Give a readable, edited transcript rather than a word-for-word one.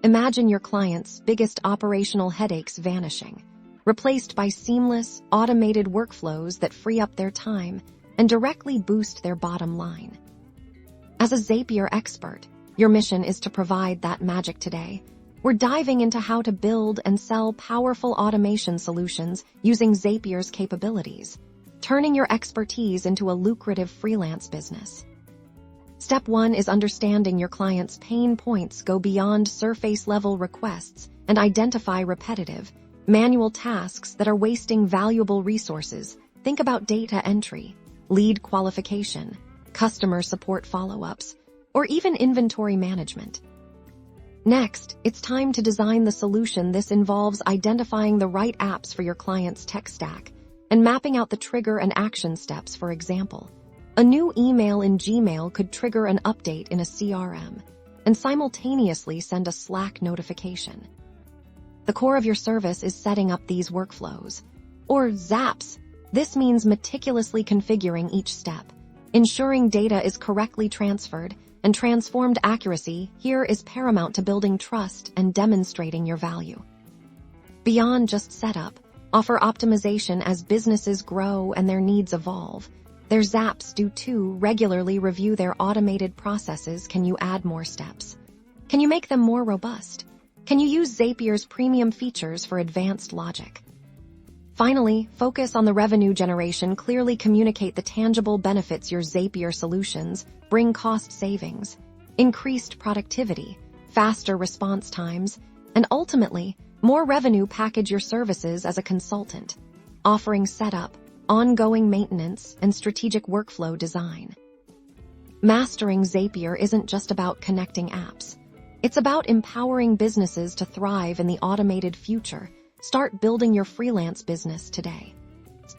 Imagine your clients' biggest operational headaches vanishing, replaced by seamless, automated workflows that free up their time and directly boost their bottom line. As a Zapier expert, your mission is to provide that magic today. We're diving into how to build and sell powerful automation solutions using Zapier's capabilities, turning your expertise into a lucrative freelance business. Step 1 is understanding your client's pain points. Go beyond surface-level requests and identify repetitive, manual tasks that are wasting valuable resources. Think about data entry, lead qualification, customer support follow-ups, or even inventory management. Next, it's time to design the solution. This involves identifying the right apps for your client's tech stack and mapping out the trigger and action steps. For example, a new email in Gmail could trigger an update in a CRM and simultaneously send a Slack notification. The core of your service is setting up these workflows, or Zaps. This means meticulously configuring each step, ensuring data is correctly transferred, and transformed. Accuracy here is paramount to building trust and demonstrating your value. Beyond just setup, offer optimization. As businesses grow and their needs evolve, their Zaps do too. Regularly review their automated processes. Can you add more steps? Can you make them more robust? Can you use Zapier's premium features for advanced logic? Finally, focus on the revenue generation. Clearly communicate the tangible benefits your Zapier solutions bring: cost savings, increased productivity, faster response times, and ultimately, more revenue. Package your services as a consultant, offering setup, ongoing maintenance, and strategic workflow design. Mastering Zapier isn't just about connecting apps. It's about empowering businesses to thrive in the automated future. Start building your freelance business today.